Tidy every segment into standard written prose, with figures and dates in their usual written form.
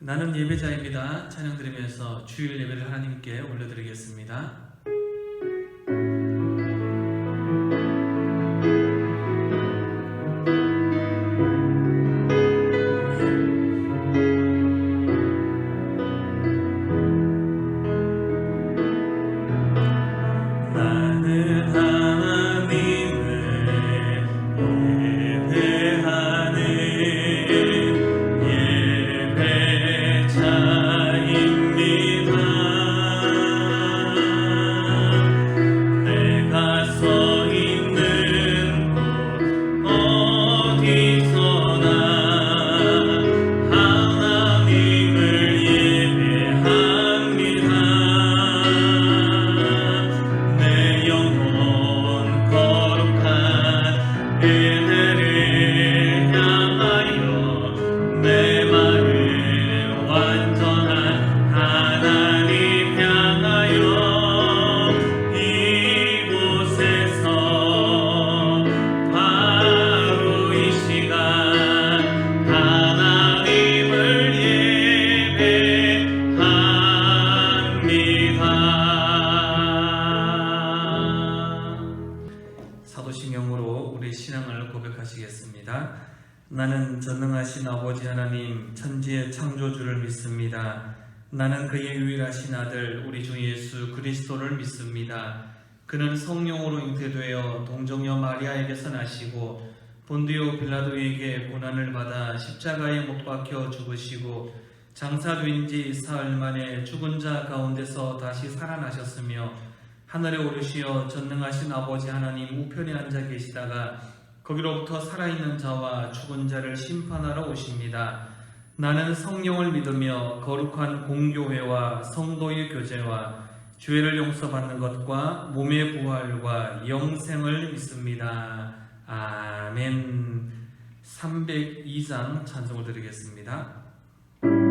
나는 예배자입니다. 찬양 드리면서 주일 예배를 하나님께 올려드리겠습니다. 사도신경으로 우리 신앙을 고백하시겠습니다. 나는 전능하신 아버지 하나님 천지의 창조주를 믿습니다. 나는 그의 유일하신 아들 우리 주 예수 그리스도를 믿습니다. 그는 성령으로 잉태되어 동정녀 마리아에게서 나시고 본디오 빌라도에게 고난을 받아 십자가에 못 박혀 죽으시고 장사된 지 사흘 만에 죽은 자 가운데서 다시 살아나셨으며 하늘에 오르시어 전능하신 아버지 하나님 우편에 앉아 계시다가 거기로부터 살아있는 자와 죽은 자를 심판하러 오십니다. 나는 성령을 믿으며 거룩한 공교회와 성도의 교제와 죄를 용서받는 것과 몸의 부활과 영생을 믿습니다. 아멘. 302장 찬송을 드리겠습니다. 오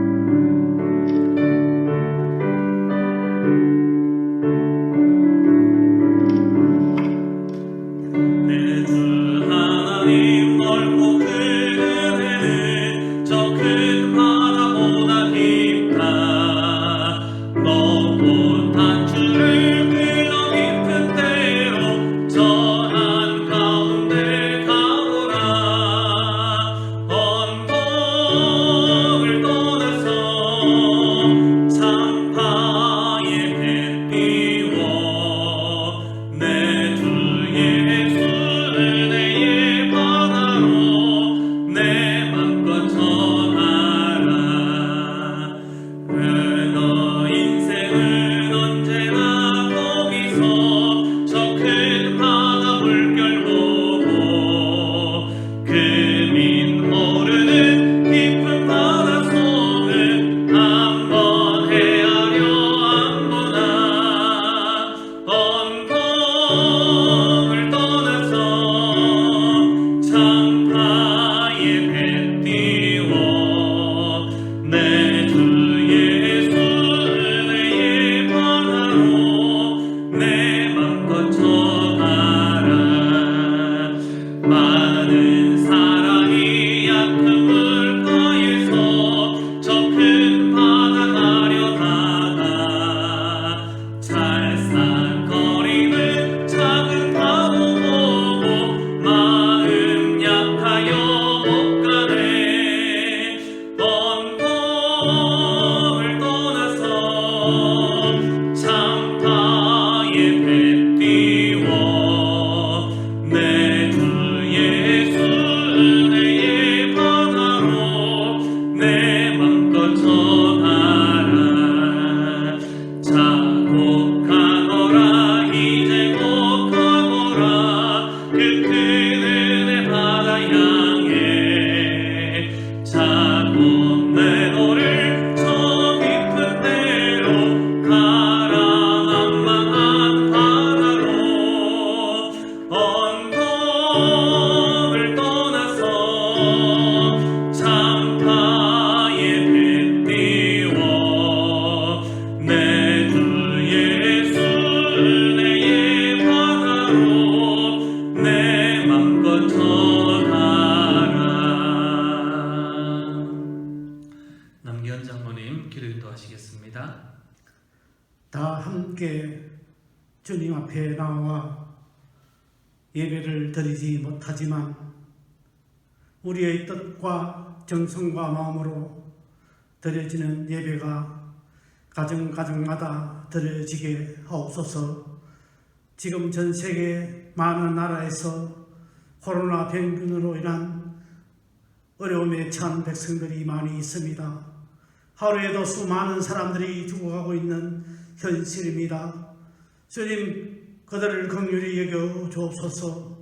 주님 앞에 나와 예배를 드리지 못하지만 우리의 뜻과 정성과 마음으로 드려지는 예배가 가정가정마다 드려지게 하옵소서. 지금 전 세계 많은 나라에서 코로나 병균으로 인한 어려움에 처한 백성들이 많이 있습니다. 하루에도 수많은 사람들이 죽어가고 있는 현실입니다. 주님, 그들을 긍휼히 여겨 주옵소서.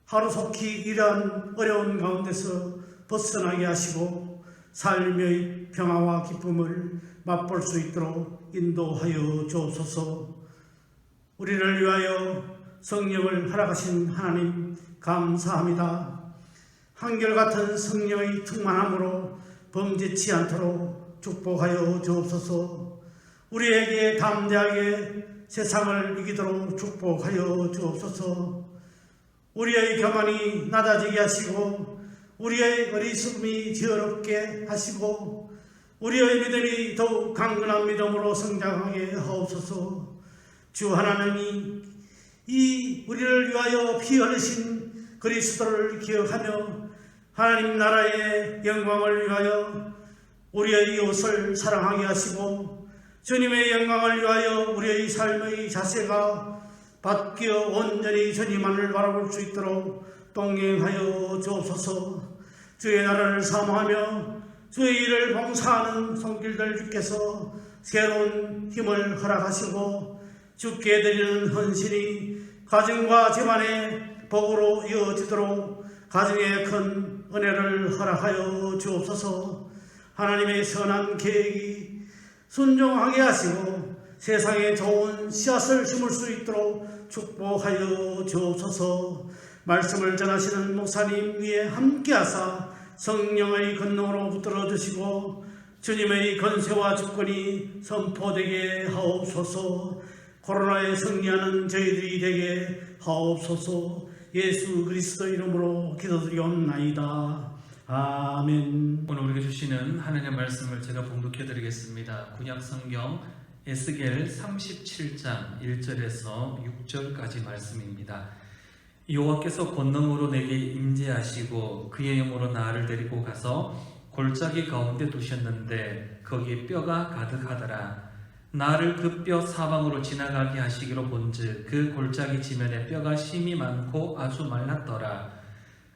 하루속히 이러한 어려운 가운데서 벗어나게 하시고 삶의 평화와 기쁨을 맛볼 수 있도록 인도하여 주옵소서. 우리를 위하여 성령을 허락하신 하나님 감사합니다. 한결같은 성령의 충만함으로 범죄치 않도록 축복하여 주옵소서. 우리에게 담대하게 세상을 이기도록 축복하여 주옵소서. 우리의 교만이 낮아지게 하시고 우리의 어리석음이 지혜롭게 하시고 우리의 믿음이 더욱 강건한 믿음으로 성장하게 하옵소서. 주 하나님이 이 우리를 위하여 피 흘리신 그리스도를 기억하며 하나님 나라의 영광을 위하여 우리의 이웃을 사랑하게 하시고 주님의 영광을 위하여 우리의 삶의 자세가 바뀌어 온전히 주님만을 바라볼 수 있도록 동행하여 주옵소서. 주의 나라를 사모하며 주의 일을 봉사하는 손길들 주께서 새로운 힘을 허락하시고 주께 드리는 헌신이 가정과 집안의 복으로 이어지도록 가정에 큰 은혜를 허락하여 주옵소서. 하나님의 선한 계획이 순종하게 하시고 세상에 좋은 씨앗을 심을 수 있도록 축복하여 주옵소서. 말씀을 전하시는 목사님 위에 함께하사 성령의 권능으로 붙들어 주시고 주님의 권세와 주권이 선포되게 하옵소서. 코로나에 승리하는 저희들이 되게 하옵소서. 예수 그리스도 이름으로 기도드리옵나이다. 아멘. 오늘 우리에게 주시는 하나님의 말씀을 제가 봉독해 드리겠습니다. 구약성경 에스겔 37장 1절에서 6절까지 말씀입니다. 여호와께서 권능으로 내게 임재하시고 그의 영으로 나를 데리고 가서 골짜기 가운데 두셨는데 거기에 뼈가 가득하더라. 나를 그 뼈 사방으로 지나가게 하시기로 본즉 그 골짜기 지면에 뼈가 심이 많고 아주 말랐더라.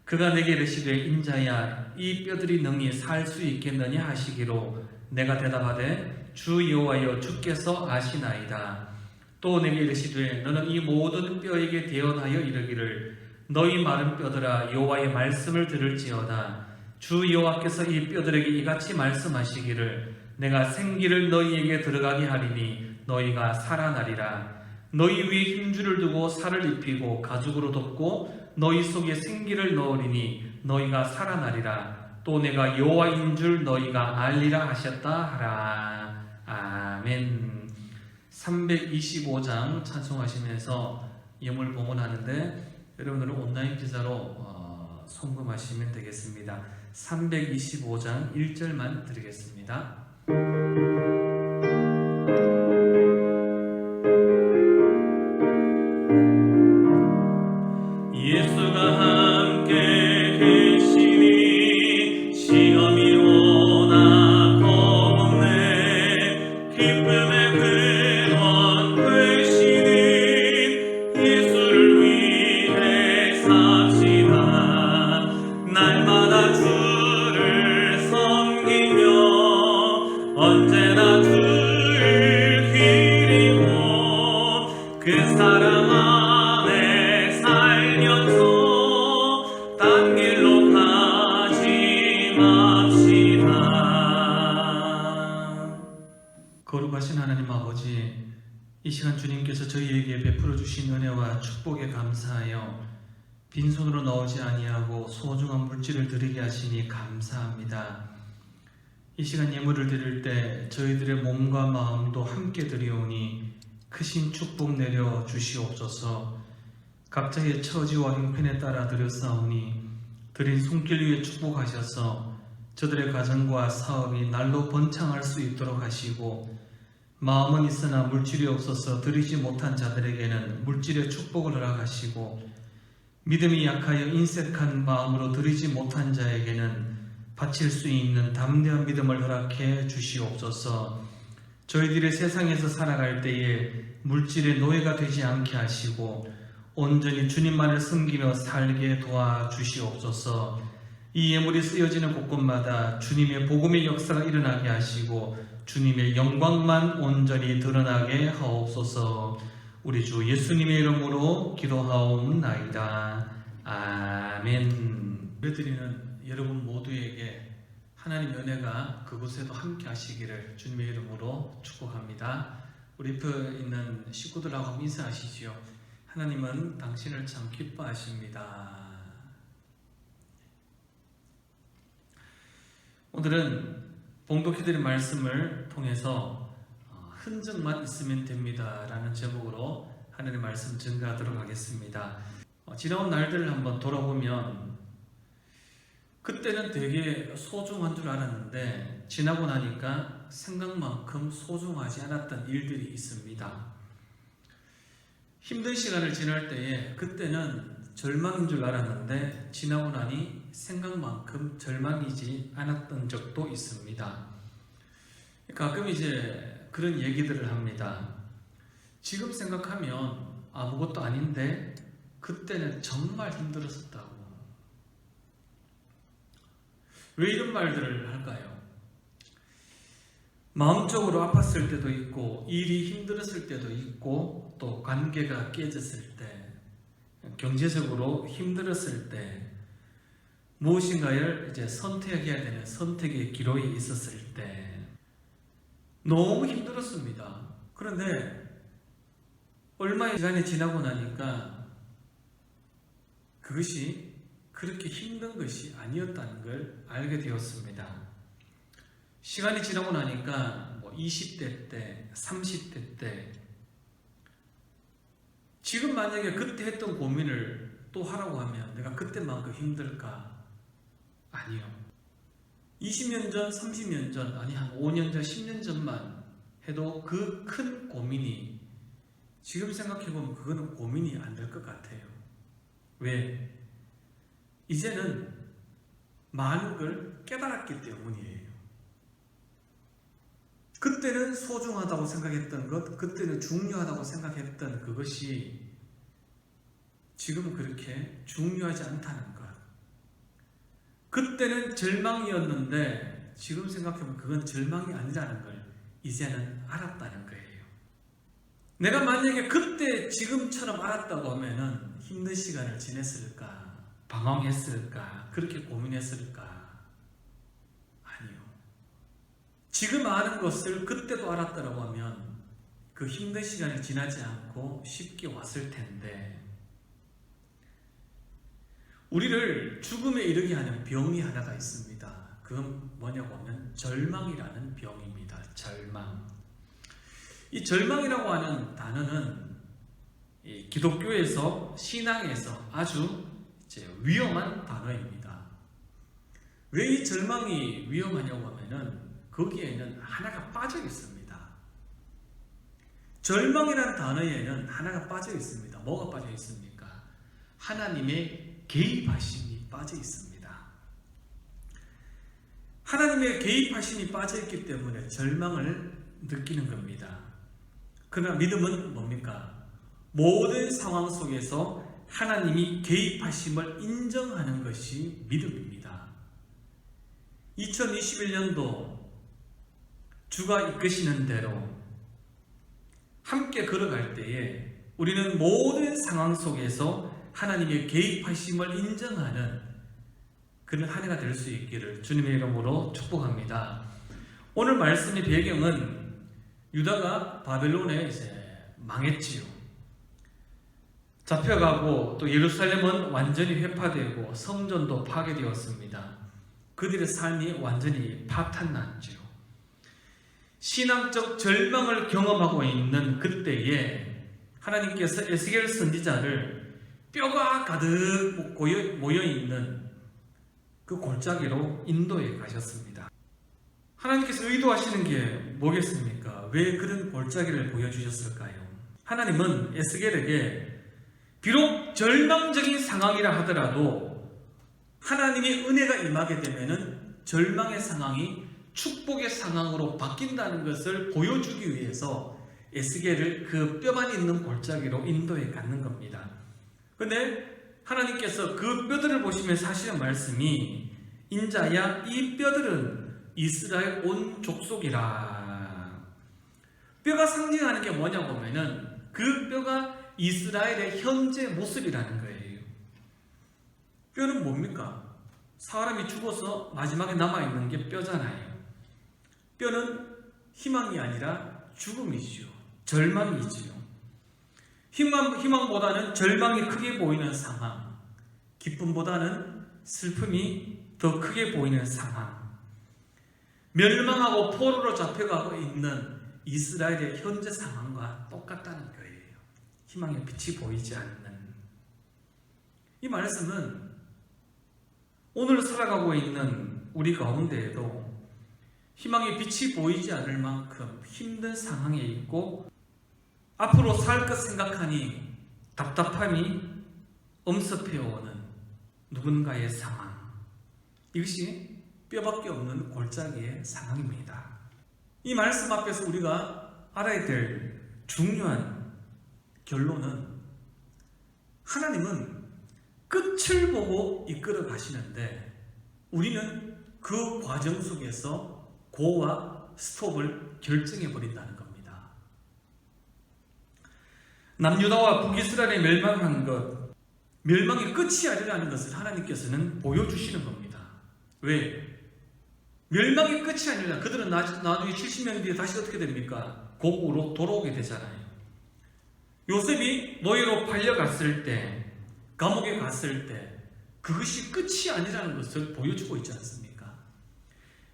그가 내게 이르시되 인자야 이 뼈들이 능히 살 수 있겠느냐 하시기로 내가 대답하되 주 여호와여 주께서 아시나이다. 또 내게 이르시되 너는 이 모든 뼈에게 대언하여 이르기를 너희 마른 뼈들아 여호와의 말씀을 들을지어다. 주 여호와께서 이 뼈들에게 이같이 말씀하시기를 내가 생기를 너희에게 들어가게 하리니 너희가 살아나리라. 너희 위에 힘줄을 두고 살을 입히고 가죽으로 덮고 너희 속에 생기를 넣으리니 너희가 살아나리라. 또 내가 여호와인 줄 너희가 알리라 하셨다 하라. 아멘. 325장 찬송하시면서 예물 봉헌하는데 여러분들은 온라인 기사로 송금하시면 되겠습니다. 325장 1절만 드리겠습니다. 예수가 함께 계시니 시험이 오나 겁없네. 기쁨의 근원 되시는 예수를 위해 삽시다. 날마다 주를 섬기며 언제나 주를 기리고 그 사랑 안에 살면서 딴 길로 가지 맙시다. 거룩하신 하나님 아버지, 이 시간 주님께서 저희에게 베풀어 주신 은혜와 축복에 감사하여 빈손으로 나오지 아니하고 소중한 물질을 드리게 하시니 감사합니다. 이 시간 예물을 드릴 때 저희들의 몸과 마음도 함께 드리오니 크신 축복 내려 주시옵소서. 각자의 처지와 형편에 따라 드렸사오니 드린 손길 위에 축복하셔서 저들의 가정과 사업이 날로 번창할 수 있도록 하시고 마음은 있으나 물질이 없어서 드리지 못한 자들에게는 물질의 축복을 허락하시고 믿음이 약하여 인색한 마음으로 드리지 못한 자에게는 바칠 수 있는 담대한 믿음을 허락해 주시옵소서. 저희들이 세상에서 살아갈 때에 물질의 노예가 되지 않게 하시고 온전히 주님만을 섬기며 살게 도와주시옵소서. 이 예물이 쓰여지는 곳곳마다 주님의 복음의 역사가 일어나게 하시고 주님의 영광만 온전히 드러나게 하옵소서. 우리 주 예수님의 이름으로 기도하옵나이다. 아멘. 예배드리는 여러분 모두에게 하나님의 은혜가 그곳에도 함께 하시기를 주님의 이름으로 축복합니다. 우리 옆에 있는 식구들하고 한번 인사하시지요. 하나님은 당신을 참 기뻐하십니다. 오늘은 봉독해드린 말씀을 통해서 흔적만 있으면 됩니다 라는 제목으로 하나님의 말씀 증거하도록 하겠습니다. 지나온 날들을 한번 돌아보면 그때는 되게 소중한 줄 알았는데 지나고 나니까 생각만큼 소중하지 않았던 일들이 있습니다. 힘든 시간을 지날 때에 그때는 절망인 줄 알았는데 지나고 나니 생각만큼 절망이지 않았던 적도 있습니다. 가끔 이제 그런 얘기들을 합니다. 지금 생각하면 아무것도 아닌데 그때는 정말 힘들었었다고. 왜 이런 말들을 할까요? 마음적으로 아팠을 때도 있고 일이 힘들었을 때도 있고 또 관계가 깨졌을 때 경제적으로 힘들었을 때 무엇인가를 이제 선택해야 되는 선택의 기로에 있었을 때 너무 힘들었습니다. 그런데 얼마의 시간이 지나고 나니까 그것이 그렇게 힘든 것이 아니었다는 걸 알게 되었습니다. 시간이 지나고 나니까 20대 때, 30대 때 지금 만약에 그때 했던 고민을 또 하라고 하면 내가 그때만큼 힘들까? 아니요. 20년 전, 30년 전, 아니 한 5년 전, 10년 전만 해도 그 큰 고민이 지금 생각해보면 그거는 고민이 안 될 것 같아요. 왜? 이제는 많은 걸 깨달았기 때문이에요. 그때는 소중하다고 생각했던 것, 그때는 중요하다고 생각했던 그것이 지금은 그렇게 중요하지 않다는 것. 그때는 절망이었는데 지금 생각해보면 그건 절망이 아니라는 걸 이제는 알았다는 거예요. 내가 만약에 그때 지금처럼 알았다고 하면은 힘든 시간을 지냈을까? 방황했을까? 그렇게 고민했을까? 아니요. 지금 아는 것을 그때도 알았다고 하면 그 힘든 시간이 지나지 않고 쉽게 왔을 텐데 우리를 죽음에 이르게 하는 병이 하나가 있습니다. 그건 뭐냐고 하면 절망이라는 병입니다. 절망. 이 절망이라고 하는 단어는 이 기독교에서 신앙에서 아주 위험한 단어입니다. 왜 이 절망이 위험하냐고 하면은 거기에는 하나가 빠져 있습니다. 절망이라는 단어에는 하나가 빠져 있습니다. 뭐가 빠져 있습니까? 하나님의 개입하심이 빠져 있습니다. 하나님의 개입하심이 빠져 있기 때문에 절망을 느끼는 겁니다. 그러나 믿음은 뭡니까? 모든 상황 속에서 하나님이 개입하심을 인정하는 것이 믿음입니다. 2021년도 주가 이끄시는 대로 함께 걸어갈 때에 우리는 모든 상황 속에서 하나님의 개입하심을 인정하는 그런 한 해가 될 수 있기를 주님의 이름으로 축복합니다. 오늘 말씀의 배경은 유다가 바벨론에 이제 망했지요. 잡혀가고 또 예루살렘은 완전히 회파되고 성전도 파괴되었습니다. 그들의 삶이 완전히 파탄났지요. 신앙적 절망을 경험하고 있는 그때에 하나님께서 에스겔 선지자를 뼈가 가득 모여있는 그 골짜기로 인도에 가셨습니다. 하나님께서 의도하시는 게 뭐겠습니까? 왜 그런 골짜기를 보여주셨을까요? 하나님은 에스겔에게 비록 절망적인 상황이라 하더라도 하나님의 은혜가 임하게 되면은 절망의 상황이 축복의 상황으로 바뀐다는 것을 보여주기 위해서 에스겔을 그 뼈만 있는 골짜기로 인도해 갔는 겁니다. 그런데 하나님께서 그 뼈들을 보시면서 하시는 말씀이 인자야 이 뼈들은 이스라엘 온 족속이라. 뼈가 상징하는 게 뭐냐고 하면은 그 뼈가 이스라엘의 현재 모습이라는 거예요. 뼈는 뭡니까? 사람이 죽어서 마지막에 남아있는 게 뼈잖아요. 뼈는 희망이 아니라 죽음이지요. 절망이지요. 희망보다는 절망이 크게 보이는 상황, 기쁨보다는 슬픔이 더 크게 보이는 상황, 멸망하고 포로로 잡혀가고 있는 이스라엘의 현재 상황과 똑같다는 거예요. 희망의 빛이 보이지 않는. 이 말씀은 오늘 살아가고 있는 우리 가운데에도 희망의 빛이 보이지 않을 만큼 힘든 상황에 있고 앞으로 살 것 생각하니 답답함이 엄습해오는 누군가의 상황, 이것이 뼈밖에 없는 골짜기의 상황입니다. 이 말씀 앞에서 우리가 알아야 될 중요한 결론은 하나님은 끝을 보고 이끌어 가시는데 우리는 그 과정 속에서 고와 스톱을 결정해 버린다는 겁니다. 남유다와 북이스라엘이 멸망한 것, 멸망의 끝이 아니라는 것을 하나님께서는 보여주시는 겁니다. 왜? 멸망의 끝이 아니라 그들은 나중에 70년 뒤에 다시 어떻게 됩니까? 고국으로 돌아오게 되잖아요. 요셉이 노예로 팔려갔을 때, 감옥에 갔을 때 그것이 끝이 아니라는 것을 보여주고 있지 않습니까?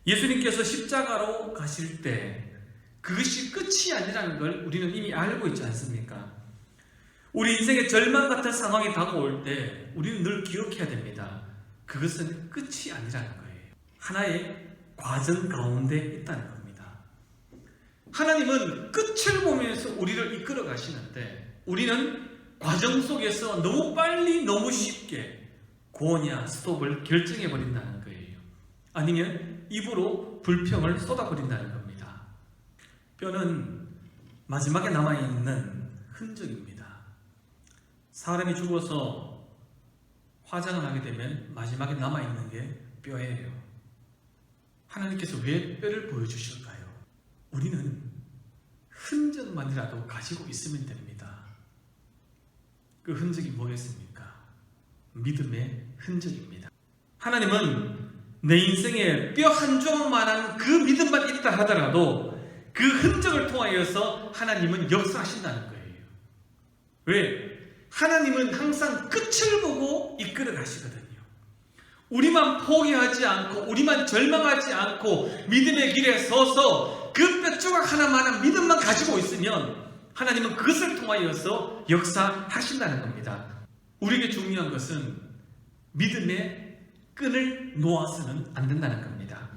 예수님께서 십자가로 가실 때 그것이 끝이 아니라는 걸 우리는 이미 알고 있지 않습니까? 우리 인생의 절망 같은 상황이 다가올 때 우리는 늘 기억해야 됩니다. 그것은 끝이 아니라는 거예요. 하나의 과정 가운데 있다는 겁니다. 하나님은 끝을 보면서 우리를 이끌어 가시는데 우리는 과정 속에서 너무 빨리 너무 쉽게 고냐 스톱을 결정해 버린다는 거예요. 아니면 입으로 불평을 쏟아버린다는 겁니다. 뼈는 마지막에 남아있는 흔적입니다. 사람이 죽어서 화장을 하게 되면 마지막에 남아있는 게 뼈예요. 하나님께서 왜 뼈를 보여주실까요? 우리는 흔적만이라도 가지고 있으면 됩니다. 그 흔적이 뭐겠습니까? 믿음의 흔적입니다. 하나님은 내 인생에 뼈 한 조각만한 그 믿음만 있다 하더라도 그 흔적을 통하여서 하나님은 역사하신다는 거예요. 왜? 하나님은 항상 끝을 보고 이끌어 가시거든요. 우리만 포기하지 않고 우리만 절망하지 않고 믿음의 길에 서서 그 뼈조각 하나만한 믿음만 가지고 있으면 하나님은 그것을 통하여서 역사하신다는 겁니다. 우리에게 중요한 것은 믿음의 끈을 놓아서는 안 된다는 겁니다.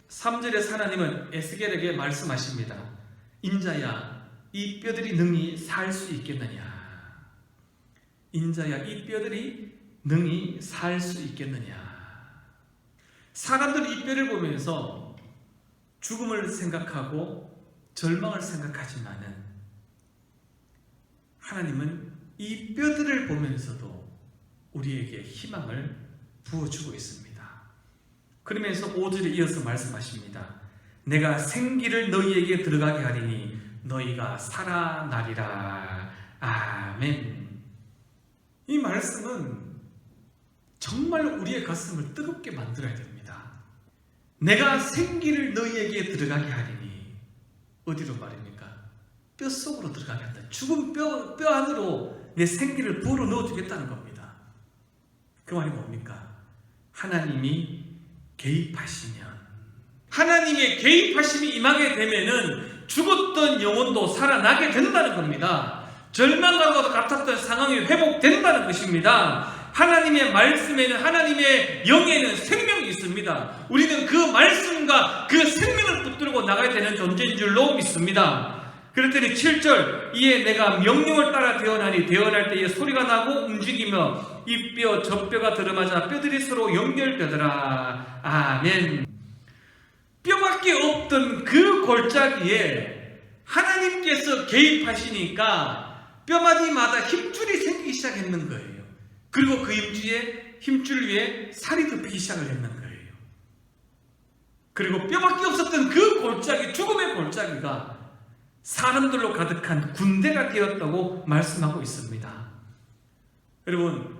3절에서 하나님은 에스겔에게 말씀하십니다. 인자야 이 뼈들이 능히 살 수 있겠느냐. 인자야 이 뼈들이 능히 살 수 있겠느냐. 사람들이 이 뼈를 보면서 죽음을 생각하고 절망을 생각하지만은 하나님은 이 뼈들을 보면서도 우리에게 희망을 부어주고 있습니다. 그러면서 5절에 이어서 말씀하십니다. 내가 생기를 너희에게 들어가게 하리니 너희가 살아나리라. 아멘. 이 말씀은 정말 우리의 가슴을 뜨겁게 만들어야 됩니다. 내가 생기를 너희에게 들어가게 하리니 어디로 말입니까? 뼛속으로 들어가게 한다. 죽은 뼈 안으로 내 생기를 불어 넣어주겠다는 겁니다. 그 말이 뭡니까? 하나님이 개입하시면, 하나님의 개입하심이 임하게 되면은 죽었던 영혼도 살아나게 된다는 겁니다. 절망과도 같았던 상황이 회복된다는 것입니다. 하나님의 말씀에는, 하나님의 영에는 생명이 있습니다. 우리는 그 말씀과 그 생명을 붙들고 나가야 되는 존재인 줄로 믿습니다. 그랬더니 7절, 이에 내가 명령을 따라 대언하니 대언할 때에 소리가 나고 움직이며 이 뼈 저 뼈가 들어맞아 뼈들이 서로 연결되더라. 아멘. 뼈밖에 없던 그 골짜기에 하나님께서 개입하시니까 뼈마디마다 힘줄이 생기기 시작했는 거예요. 그리고 그 힘줄 위에 살이 덮이기 시작을 했는 거예요. 그리고 뼈밖에 없었던 그 골짜기, 죽음의 골짜기가 사람들로 가득한 군대가 되었다고 말씀하고 있습니다. 여러분,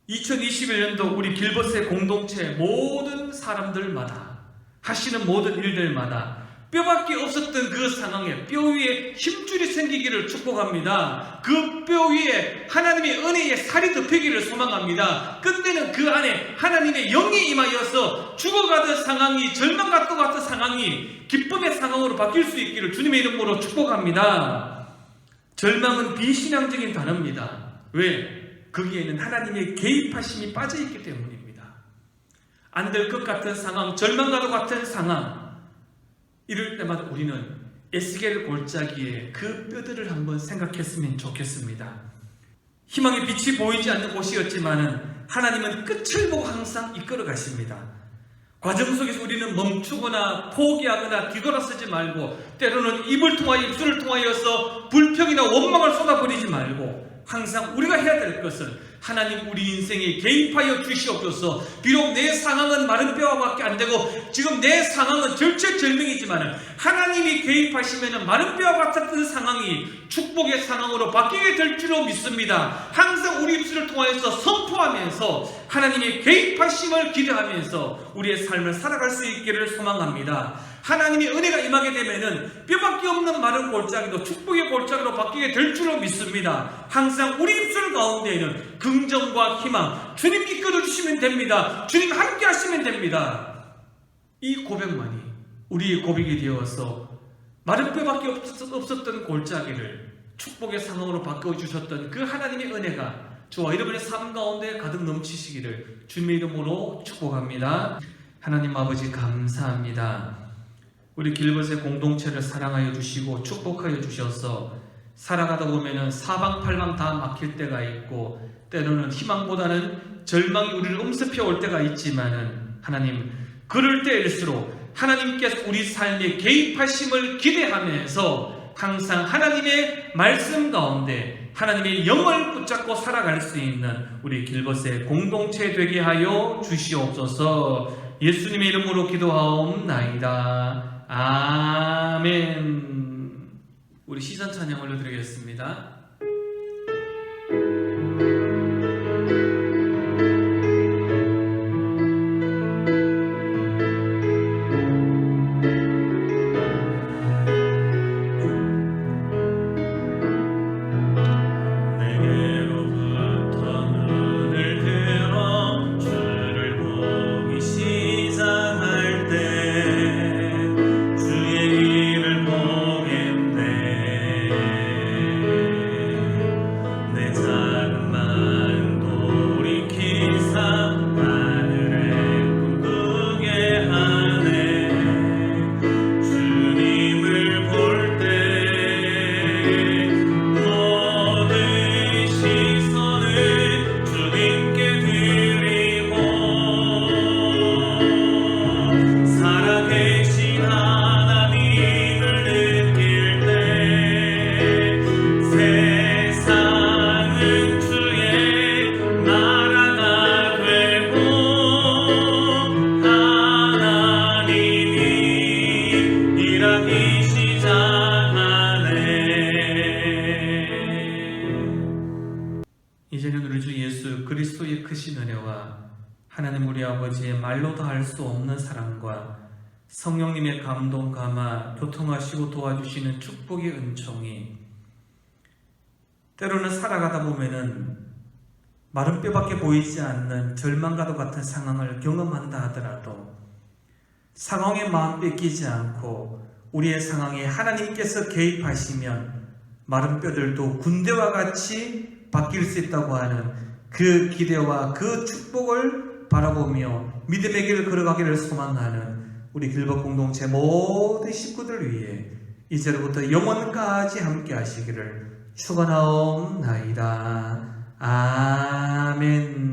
2021년도 우리 길버스의 공동체 모든 사람들마다 하시는 모든 일들마다 뼈밖에 없었던 그 상황에 뼈 위에 힘줄이 생기기를 축복합니다. 그 뼈 위에 하나님의 은혜의 살이 덮이기를 소망합니다. 끝내는 그 안에 하나님의 영이 임하여서 죽어가던 상황이, 절망과 똑같은 상황이 기쁨의 상황으로 바뀔 수 있기를 주님의 이름으로 축복합니다. 절망은 비신앙적인 단어입니다. 왜? 거기에는 하나님의 개입하심이 빠져있기 때문입니다. 안 될 것 같은 상황, 절망과도 같은 상황, 이럴 때마다 우리는 에스겔 골짜기에 그 뼈들을 한번 생각했으면 좋겠습니다. 희망의 빛이 보이지 않는 곳이었지만은 하나님은 끝을 보고 항상 이끌어 가십니다. 과정 속에서 우리는 멈추거나 포기하거나 뒤돌아서지 말고, 때로는 입을 통하여 입술을 통하여서 불평이나 원망을 쏟아버리지 말고 항상 우리가 해야 될 것은 하나님 우리 인생에 개입하여 주시옵소서. 비록 내 상황은 마른 뼈와밖에 안 되고 지금 내 상황은 절체절명이지만 하나님이 개입하시면 마른 뼈와 같았던 상황이 축복의 상황으로 바뀌게 될 줄로 믿습니다. 항상 우리 입술을 통하여서 선포하면서 하나님의 개입하심을 기대하면서 우리의 삶을 살아갈 수 있기를 소망합니다. 하나님의 은혜가 임하게 되면은 뼈밖에 없는 마른 골짜기도 축복의 골짜기로 바뀌게 될 줄로 믿습니다. 항상 우리 입술 가운데에는 긍정과 희망, 주님 이끌어 주시면 됩니다. 주님 함께 하시면 됩니다. 이 고백만이 우리의 고백이 되어서 마른 뼈밖에 없었던 골짜기를 축복의 상황으로 바꿔주셨던 그 하나님의 은혜가 저와 여러분의 삶 가운데 가득 넘치시기를 주님의 이름으로 축복합니다. 하나님 아버지 감사합니다. 우리 길벗의 공동체를 사랑하여 주시고 축복하여 주셔서 살아가다 보면은 사방팔방 다 막힐 때가 있고 때로는 희망보다는 절망이 우리를 엄습해 올 때가 있지만은 하나님, 그럴 때일수록 하나님께서 우리 삶에 개입하심을 기대하면서 항상 하나님의 말씀 가운데 하나님의 영을 붙잡고 살아갈 수 있는 우리 길벗의 공동체 되게 하여 주시옵소서. 예수님의 이름으로 기도하옵나이다. 아멘. 우리 시선 찬양 올려드리겠습니다. 이제는 우리 주 예수 그리스도의 크신 은혜와 하나님 우리 아버지의 말로 다 할 수 없는 사랑과 성령님의 감동 감화 교통하시고 도와주시는 축복의 은총이 때로는 살아가다 보면은 마른 뼈밖에 보이지 않는 절망과도 같은 상황을 경험한다 하더라도 상황에 마음 뺏기지 않고 우리의 상황에 하나님께서 개입하시면 마른 뼈들도 군대와 같이 바뀔 수 있다고 하는 그 기대와 그 축복을 바라보며 믿음의 길을 걸어가기를 소망하는 우리 길법 공동체 모든 식구들 위해 이제로부터 영원까지 함께 하시기를 축원하옵나이다. 아멘.